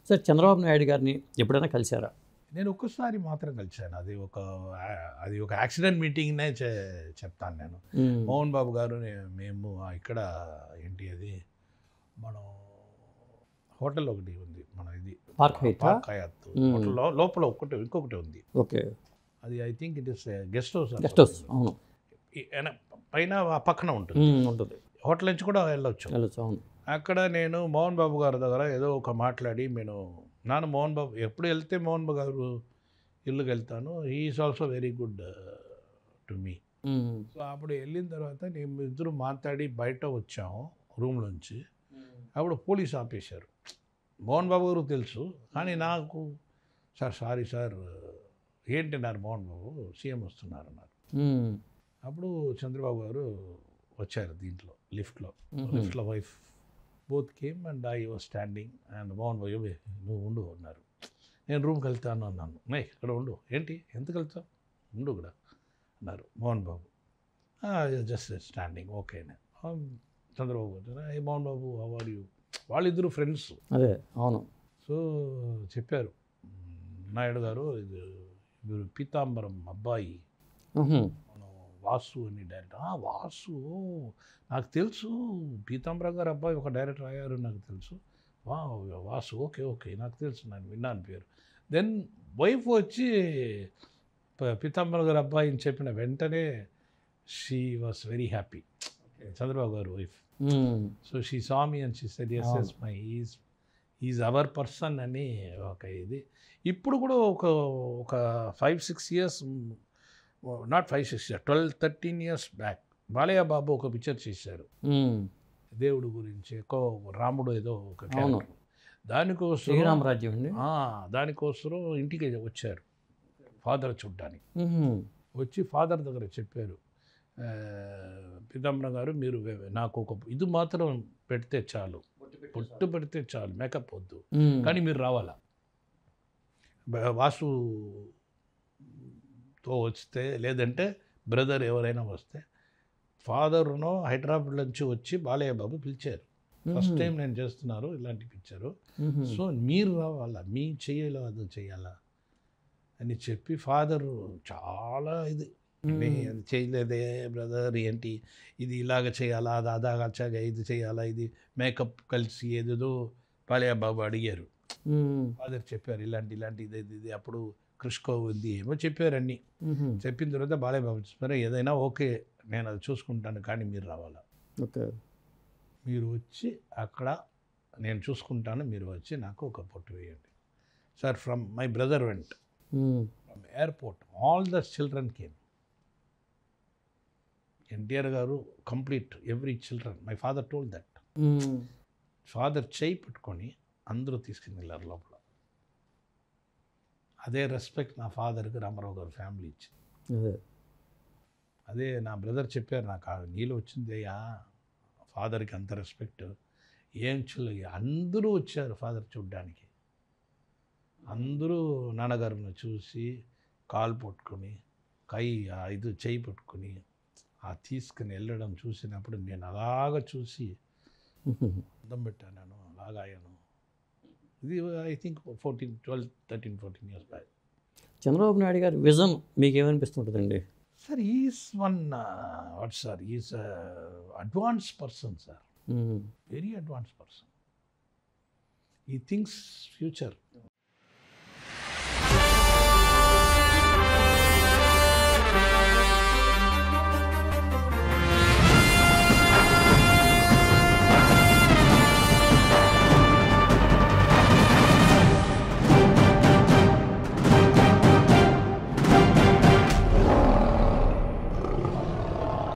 Sir Chandrababu Naidu గారిని ఎప్పుడైనా కలిశారా? నేను ఒక్కసారి మాత్రం కలిశాను. అది ఒక యాక్సిడెంట్ మీటింగ్నే చెప్తాను నేను. మోహన్ బాబు గారు మేము ఇక్కడ ఏంటి అది మనం హోటల్ ఒకటి ఉంది, మన ఇది పార్క్ హయాత్ హోటల్ లోపల ఇంకొకటి ఉంది. ఓకే. అది I think it is guest house. అవును, పైన పక్కన ఉంటుంది. హోటల్ నుంచి కూడా వెళ్ళొచ్చు. అవును. అక్కడ నేను మోహన్ బాబు గారి దగ్గర ఏదో ఒక మాట్లాడి నాన్న మోహన్ బాబు ఎప్పుడు వెళ్తే మోహన్ బాబు గారు ఇల్లుకి వెళ్తాను. Is also very good to me. So అప్పుడు వెళ్ళిన తర్వాత నేను ఇద్దరు మాట్లాడి బయట వచ్చాము రూమ్ నుంచి. అప్పుడు పోలీస్ ఆపేశారు. మోహన్ బాబు గారు తెలుసు, కానీ నాకు సారీ సార్ ఏంటన్నారు మోహన్ బాబు, సీఎం వస్తున్నారు అన్నారు. అప్పుడు చంద్రబాబు గారు వచ్చారు దీంట్లో లిఫ్ట్లో wife both came and I was standing and Mohan Babu నువ్వు ఉండు అన్నారు. నేను రూమ్కి వెళ్తాను అన్నాను. ఇక్కడ ఉండు. ఏంటి ఎందుకు వెళ్తావు, ఉండు కూడా అన్నారు Mohan Babu. Just standing okay. Chandrababu వచ్చారు. Mohan Babu how are you, వాళ్ళిద్దరు ఫ్రెండ్స్. అదే అవును. సో చెప్పారు నాయుడు గారు ఇది పీతాంబరం అబ్బాయి వాసు అని డైరెక్టర్. వాసు నాకు తెలుసు, పీతాంబరం గారు అబ్బాయి ఒక డైరెక్టర్ అయ్యారు నాకు తెలుసు. వాసు ఓకే నాకు తెలుసు, నేను విన్నాను పేరు. దెన్ వైఫ్ వచ్చి పీతాంబరం గారు అబ్బాయి అని చెప్పిన వెంటనే she was very happy, Chandrababu గారు wife. So she saw me and she said yes my is our person అని ఒక ఇది. ఇప్పుడు కూడా ఒక 5-6 years, not 5-6 years, 12-13 years back Balayya Babu ఒక పిక్చర్ చేశారు దేవుడు గురించి, ఎక్కువ రాముడు ఏదో ఒక క్యారెక్టర్. దానికోసం శ్రీరామరాజ్యం అండి. దానికోసం ఇంటికి వచ్చారు ఫాదర్ చూడ్డానికి. వచ్చి ఫాదర్ దగ్గర చెప్పారు, పీతాంబరం గారు మీరు నాకు ఒక ఇది మాత్రం పెడితే చాలు, పొట్టు పెడితే చాలు, మేకప్ వద్దు, కానీ మీరు రావాలా. వాసుతో వస్తే లేదంటే బ్రదర్ ఎవరైనా వస్తే. ఫాదర్ను హైదరాబాద్ నుంచి వచ్చి బాలయ్య బాబు పిలిచారు. ఫస్ట్ టైం నేను చేస్తున్నారు ఇలాంటి పిక్చరు, సో మీరు రావాలా, మీ చెయ్యాలా అది చెయ్యాలా అని చెప్పి ఫాదర్ చాలా ఇది చేయలేదే బ్రదర్, ఏంటి ఇది ఇలాగ చేయాలా, అది అదాగా ఇది చేయాలా, ఇది మేకప్ కలిసి ఏదేదో బాలయ్య బాబు అడిగారు. ఫాదర్ చెప్పారు ఇలాంటి ఇది అప్పుడు కృష్కో ఉంది ఏమో చెప్పారు అన్నీ. చెప్పిన తర్వాత బాలయ్య బాబు చెప్పారు ఏదైనా ఓకే నేను అది చూసుకుంటాను, కానీ మీరు రావాలా. ఓకే, మీరు వచ్చి అక్కడ నేను చూసుకుంటాను, మీరు వచ్చి నాకు ఒక పొట్టు వేయండి. Sir from my brother went from airport, all the children came. NTR గారు complete every children, my father told that. Father చేయి పెట్టుకొని అందరూ తీసుకుని వెళ్ళారు లోపల. అదే రెస్పెక్ట్ నా ఫాదర్కి రామారావు గారు ఫ్యామిలీ ఇచ్చింది. అదే నా బ్రదర్ చెప్పారు నాకు, నీళ్ళు వచ్చిందయ్యా ఫాదర్కి అంత రెస్పెక్ట్. ఏం అందరూ వచ్చారు ఫాదర్ చూడ్డానికి. అందరూ నాన్నగారిని చూసి కాలు పట్టుకొని ఇది చేయి పట్టుకొని తీసుకుని వెళ్ళడం చూసినప్పుడు నేను అలాగా చూసి అందం పెట్టాను, అలాగా అయ్యాను. ఇది I think 13-14 years back. Chandrababu Naidu గారి విజన్ మీకు ఏమనిపిస్తుంటుందండి? Sir is sir is advance person sir, very advance person. ఈ థింగ్స్ ఫ్యూచర్.